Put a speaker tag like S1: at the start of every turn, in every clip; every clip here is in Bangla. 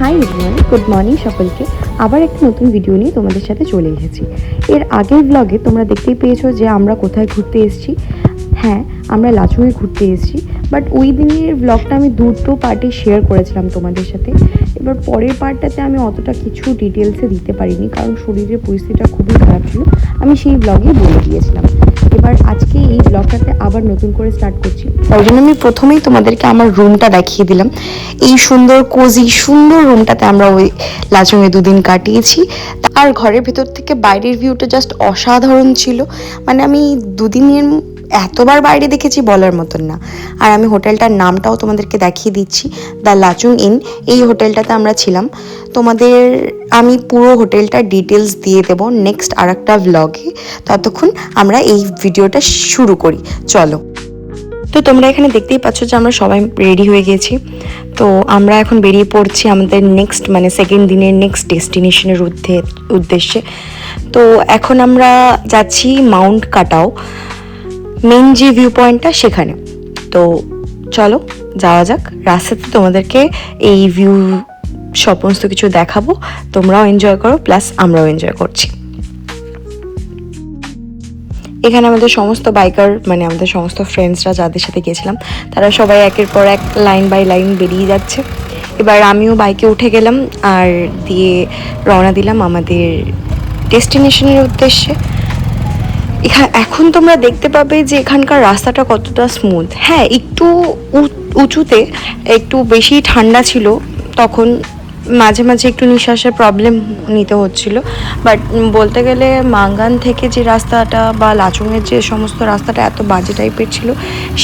S1: হাই এভরিওয়ান, গুড মর্নিং সকলকে। আবার একটা নতুন ভিডিও নিয়ে তোমাদের সাথে চলে এসেছি। এর আগের ব্লগে তোমরা দেখতেই পেয়েছো যে আমরা কোথায় ঘুরতে এসেছি। হ্যাঁ, আমরা লাচুংয়ে ঘুরতে এসেছি, বাট ওই দিনের ব্লগটা আমি দুটো পার্টে শেয়ার করেছিলাম তোমাদের সাথে। এবার পরের পার্টটাতে আমি অতটা কিছু ডিটেলসে দিতে পারিনি, কারণ শরীরের পরিস্থিতিটা খুবই খারাপ ছিল, আমি সেই ব্লগে বলে দিয়েছিলাম। এবার আজকে এই ব্লগটাতে আবার নতুন করে স্টার্ট করছি, তাই জন্য আমি প্রথমেই তোমাদেরকে আমার রুমটা দেখিয়ে দিলাম। এই সুন্দর কোজি সুন্দর রুমটাতে আমরা ওই লাচুংয়ে দুদিন কাটিয়েছি। আর ঘরের ভিতর থেকে বাইরের ভিউটা জাস্ট অসাধারণ ছিল। মানে আমি দুদিনের এতবার বাইরে দেখেছি বলার মতন না। আর আমি হোটেলটার নামটাও তোমাদেরকে দেখিয়ে দিচ্ছি, দ্য লাচুং ইন। এই হোটেলটাতে আমরা ছিলাম। তোমাদের আমি পুরো হোটেলটার ডিটেলস দিয়ে দেবো নেক্সট আর একটা ব্লগে। ততক্ষণ আমরা এই ভিডিওটা শুরু করি, চলো। তো তোমরা এখানে দেখতেই পাচ্ছ যে আমরা সবাই রেডি হয়ে গেছি। তো আমরা এখন বেরিয়ে পড়ছি আমাদের নেক্সট মানে সেকেন্ড দিনের নেক্সট ডেস্টিনেশনের উদ্দেশ্যে। তো এখন আমরা যাচ্ছি মাউন্ট কাটাও, মেন যে ভিউ পয়েন্টটা সেখানে। তো চলো যাওয়া যাক। রাস্তাতে তোমাদেরকে এই ভিউ সমস্ত কিছু দেখাবো, তোমরাও এনজয় করো, প্লাস আমরাও এনজয় করছি। এখানে আমাদের সমস্ত বাইকার মানে আমাদের সমস্ত ফ্রেন্ডসরা যাদের সাথে গেছিলাম তারা সবাই একের পর এক লাইন বাই লাইন বেরিয়ে যাচ্ছে। এবার আমিও বাইকে উঠে গেলাম আর দিয়ে রওনা দিলাম আমাদের ডেস্টিনেশনের উদ্দেশ্যে। এখন তোমরা দেখতে পাবে যে এখানকার রাস্তাটা কতটা স্মুথ। হ্যাঁ, একটু উঁচুতে একটু বেশি ঠান্ডা ছিল, তখন মাঝে মাঝে একটু নিঃশ্বাসের প্রবলেম নিতে হচ্ছিল। বাট বলতে গেলে মাঙ্গান থেকে যে রাস্তাটা বা লাচুংয়ের যে সমস্ত রাস্তাটা এত বাজে টাইপের ছিল,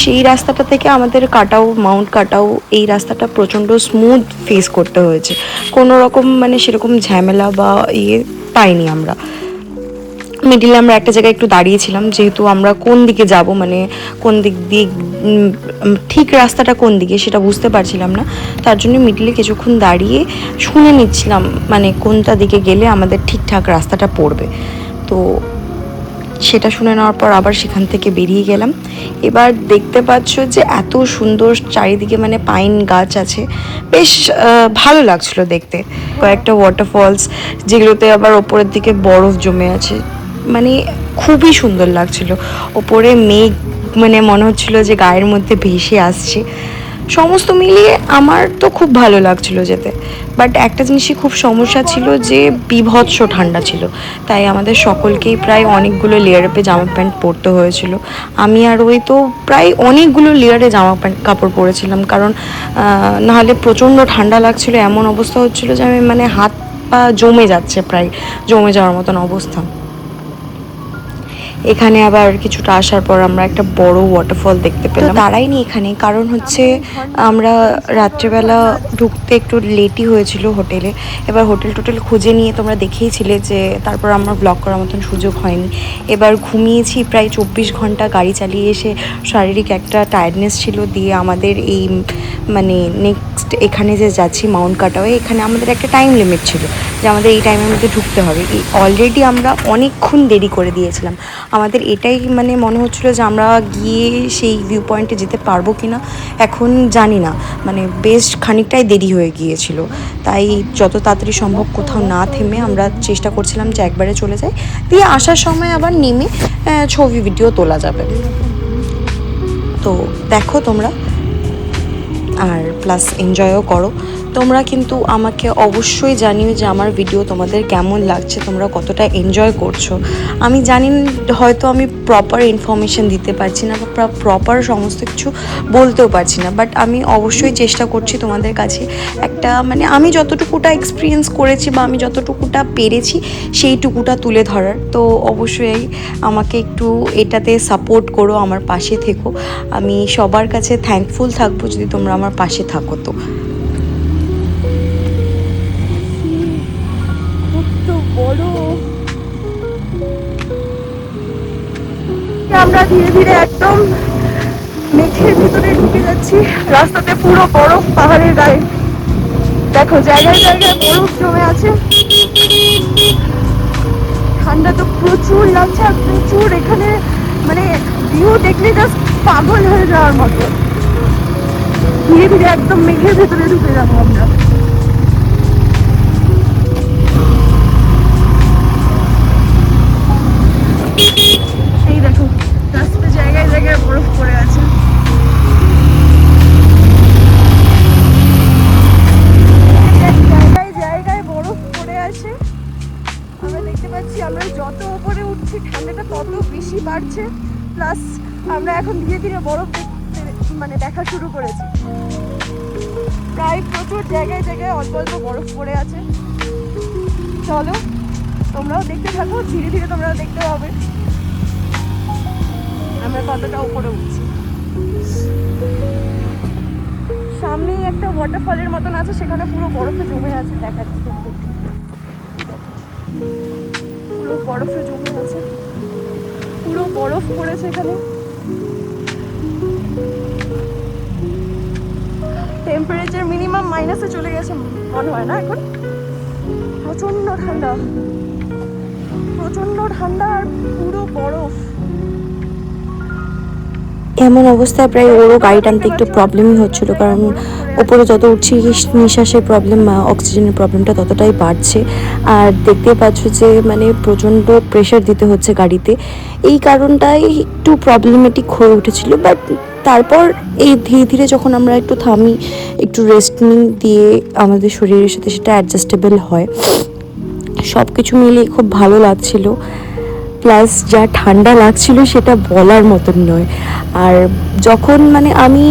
S1: সেই রাস্তাটা থেকে আমাদের কাটাও মাউন্ট কাটাও এই রাস্তাটা প্রচণ্ড স্মুথ ফেস করতে হয়েছে। কোনো রকম মানে সেরকম ঝামেলা বা পাইনি আমরা। মিডিলে আমরা একটা জায়গায় একটু দাঁড়িয়েছিলাম, যেহেতু আমরা কোন দিকে যাব মানে কোন দিক দিয়ে ঠিক রাস্তাটা কোন দিকে সেটা বুঝতে পারছিলাম না। তার জন্য মিডিলে কিছুক্ষণ দাঁড়িয়ে শুনে নিচ্ছিলাম মানে কোনটা দিকে গেলে আমাদের ঠিকঠাক রাস্তাটা পড়বে। তো সেটা শুনে নেওয়ার পর আবার সেখান থেকে বেরিয়ে গেলাম। এবার দেখতে পাচ্ছ যে এত সুন্দর চারিদিকে মানে পাইন গাছ আছে, বেশ ভালো লাগছিল দেখতে। কয়েকটা ওয়াটারফলস যেগুলোতে আবার ওপরের দিকে বরফ জমে আছে, মানে খুবই সুন্দর লাগছিল। ওপরে মেঘ মানে মনে হচ্ছিল যে গায়ের মধ্যে ভেসে আসছে। সমস্ত মিলিয়ে আমার তো খুব ভালো লাগছিল যেতে। বাট একটা জিনিসই খুব সমস্যা ছিল যে বীভৎস ঠান্ডা ছিল, তাই আমাদের সকলকেই প্রায় অনেকগুলো লেয়ারে জামা প্যান্ট পরতে হয়েছিল। আমি আর ওই তো প্রায় অনেকগুলো লেয়ারে জামা প্যান্ট কাপড় পরেছিলাম, কারণ নাহলে প্রচণ্ড ঠান্ডা লাগছিল। এমন অবস্থা হচ্ছিল যে আমি মানে হাত পা জমে যাচ্ছে, প্রায় জমে যাওয়ার মতন অবস্থা। এখানে আবার কিছুটা আসার পর আমরা একটা বড় ওয়াটারফল দেখতে পেলাম। দাঁড়াইনি এখানে, কারণ হচ্ছে আমরা রাত্রেবেলা ঢুকতে একটু লেটই হয়েছিল হোটেলে। এবার হোটেল খুঁজে নিয়ে তোমরা দেখেইছিলে যে তারপর আমার ব্লগ করার মতন সুযোগ হয়নি। এবার ঘুমিয়েছি প্রায় 24 ঘন্টা গাড়ি চালিয়ে এসে, শারীরিক একটা টায়ার্ডনেস ছিল। দিয়ে আমাদের এই মানে নেক্সট এখানে যে যাচ্ছি মাউন্ট কাটাওয়ে, এখানে আমাদের একটা টাইম লিমিট ছিল যে আমাদের এই টাইমের মধ্যে ঢুকতে হবে। অলরেডি আমরা অনেকক্ষণ দেরি করে দিয়েছিলাম। আমাদের এটাই মানে মনে হচ্ছিলো যে আমরা গিয়ে সেই ভিউ পয়েন্টে যেতে পারবো কি না এখন জানি না, মানে বেশ খানিকটাই দেরি হয়ে গিয়েছিল। তাই যত তাড়াতাড়ি সম্ভব কোথাও না থেমে আমরা চেষ্টা করছিলাম যে একবারে চলে যাই, দিয়ে আসার সময় আবার নেমে ছবি ভিডিও তোলা যাবে। তো দেখো তোমরা, আর প্লাস এনজয়ও করো। তোমরা কিন্তু আমাকে অবশ্যই জানিও যে আমার ভিডিও তোমাদের কেমন লাগছে, তোমরা কতটা এনজয় করছো। আমি জানি হয়তো আমি প্রপার ইনফরমেশন দিতে পারছি না বা প্রপার সমস্ত কিছু বলতেও পারছি না, বাট আমি অবশ্যই চেষ্টা করছি তোমাদের কাছে একটা মানে আমি যতটুকুটা এক্সপিরিয়েন্স করেছি বা আমি যতটুকুটা পেরেছি সেইটুকুটা তুলে ধরার। তো অবশ্যই আমাকে একটু এটাতে সাপোর্ট করো, আমার পাশে থেকো। আমি সবার কাছে থ্যাঙ্কফুল থাকবো যদি তোমরা আমার পাশে থাকো। তো আমরা ধীরে ধীরে একদম মেঘের ভিতরে ঢুকে যাচ্ছি। রাস্তাতে পুরো বরফ পাহাড়ের গায়ে, দেখো জায়গায় জায়গায় বরফ জমে আছে। ঠান্ডা তো প্রচুর লাগছে, আর প্রচুর এখানে মানে ভিউ দেখলে জাস্ট পাগল হয়ে যাওয়ার মতো। ধীরে ধীরে একদম মেঘের ভেতরে ঢুকে যাবো আমরা। আমরা এখন ধীরে ধীরে বরফ মানে দেখা শুরু করেছি। প্রায় প্রচুর জায়গায় জায়গায় অল্প অল্প বরফ পড়ে আছে। চলো তোমরাও দেখতে থাকো, ধীরে ধীরে তোমরাও দেখতে পাবে আমরা কতটা উপরে উঠছি। সামনেই একটা ওয়াটারফলের মতন আছে, সেখানে পুরো বরফে জমে আছে, দেখাচ্ছি তোমাদের। পুরো বরফে জমে আছে, পুরো বরফ পড়েছে এখানে। টেম্পারেচার মিনিমাম মাইনাসে চলে গেছে মনে হয় না এখন। প্রচন্ড ঠান্ডা, প্রচন্ড ঠান্ডা আর পুরো বরফ।
S2: এমন অবস্থায় প্রায় ওরও গাড়ি টানতে একটু প্রবলেমই হচ্ছিলো, কারণ ওপরে যত উঠছি নিঃশ্বাসের প্রবলেম, অক্সিজেনের প্রবলেমটা ততটাই বাড়ছে। আর দেখতে পাচ্ছ যে মানে প্রচণ্ড প্রেশার দিতে হচ্ছে গাড়িতে, এই কারণটাই একটু প্রবলেমেটিক হয়ে উঠেছিল। বাট তারপর এই ধীরে ধীরে যখন আমরা একটু থামি, একটু রেস্ট নিই, দিয়ে আমাদের শরীরের সাথে সেটা অ্যাডজাস্টেবল হয়। সব কিছু মিলিয়ে খুব ভালো লাগছিলো। প্লাস যা ঠান্ডা লাগছিল সেটা বলার মতন নয়। আর যখন মানে আমি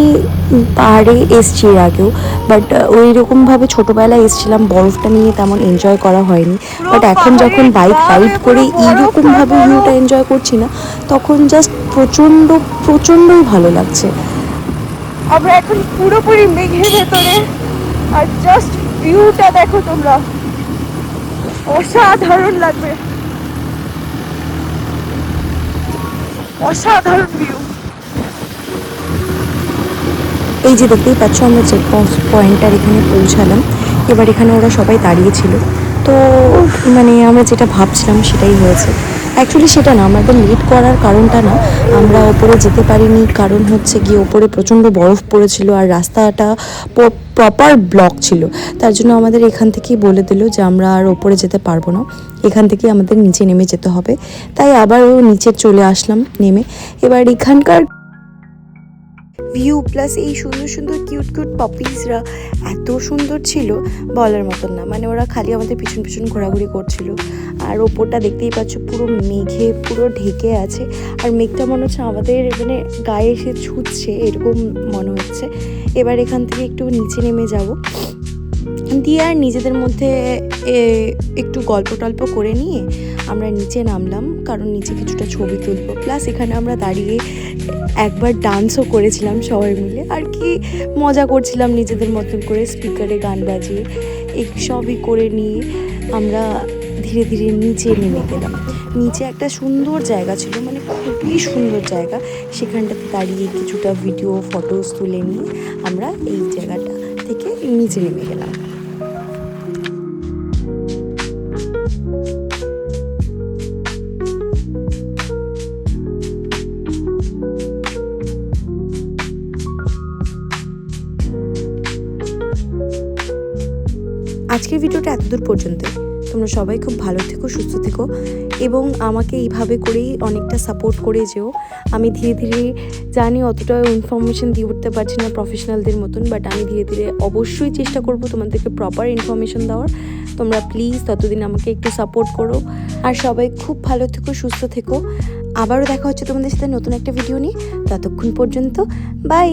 S2: পাহাড়ে এসছি এর আগেও, বাট ওই রকমভাবে ছোটোবেলায় এসছিলাম, বরফটা নিয়ে তেমন এনজয় করা হয়নি। বাট এখন যখন বাইক রাইড করে এইরকমভাবে ভিউটা এনজয় করছি না, তখন জাস্ট প্রচণ্ডই ভালো লাগছে।
S1: আমরা এখন পুরোপুরি মেঘের ভেতরে, আর জাস্ট ভিউটা দেখো তোমরা, অসাধারণ লাগবে, অসাধারণ ভিউ।
S2: এই যে দেখতেই পাচ্ছ আমরা চেক পয়েন্টটার এখানে পৌঁছালাম। এবার এখানে ওরা সবাই দাঁড়িয়েছিল, তো মানে আমরা যেটা ভাবছিলাম সেটাই হয়েছে। অ্যাকচুয়ালি সেটা না, আমাদের লেট করার কারণটা না, আমরা ওপরে যেতে পারিনি কারণ হচ্ছে গিয়ে ওপরে প্রচণ্ড বরফ পড়েছিল আর রাস্তাটা প্রপার ব্লক ছিল। তার জন্য আমাদের এখান থেকেই বলে দিল যে আমরা আর ওপরে যেতে পারবো না, এখান থেকেই আমাদের নিচে নেমে যেতে হবে। তাই আবারও নিচে চলে আসলাম নেমে। এবার এখানকার ভিউ প্লাস এই সুন্দর সুন্দর কিউট কিউট পপিসরা এত সুন্দর ছিল বলার মতন না। মানে ওরা খালি আমাদের পিছন পিছন ঘোরাঘুরি করছিল। আর ওপরটা দেখতেই পাচ্ছ পুরো মেঘে পুরো ঢেকে আছে, আর মেঘটা মনে হচ্ছে আমাদের মানে গায়ে এসে ছুটছে, এরকম মনে হচ্ছে। এবার এখান থেকে একটু নিচে নেমে যাব, দিয়ে আর নিজেদের মধ্যে একটু গল্প টল্প করে নিয়ে আমরা নিচে নামলাম, কারণ নিচে কিছুটা ছবি তুলবো। প্লাস এখানে আমরা দাঁড়িয়ে একবার ডান্সও করেছিলাম সবাই মিলে, আর কি মজা করছিলাম নিজেদের মতন করে, স্পিকারে গান বাজিয়ে এই সবই করে নিয়ে আমরা ধীরে ধীরে নিচে নেমে গেলাম। নিচে একটা সুন্দর জায়গা ছিল, মানে খুবই সুন্দর জায়গা, সেখানটাতে দাঁড়িয়ে কিছুটা ভিডিও ফটোস তুলে নিয়ে আমরা এই জায়গাটা থেকে নিচে নেমে গেলাম। আজকের ভিডিওটা এতদূর পর্যন্ত। তোমরা সবাই খুব ভালো থেকো, সুস্থ থেকো, এবং আমাকে এইভাবে করেই অনেকটা সাপোর্ট করে যেও। আমি ধীরে ধীরে জানি অতটা ইনফরমেশন দিয়ে উঠতে পারছি না প্রফেশনালদের মতন, বাট আমি ধীরে ধীরে অবশ্যই চেষ্টা করব তোমাদেরকে প্রপার ইনফরমেশন দেওয়ার। তোমরা প্লিজ ততদিন আমাকে একটু সাপোর্ট করো। আর সবাই খুব ভালো থেকো, সুস্থ থেকো। আবারও দেখা হচ্ছে তোমাদের সাথে নতুন একটা ভিডিও নিয়ে। ততক্ষণ পর্যন্ত বাই।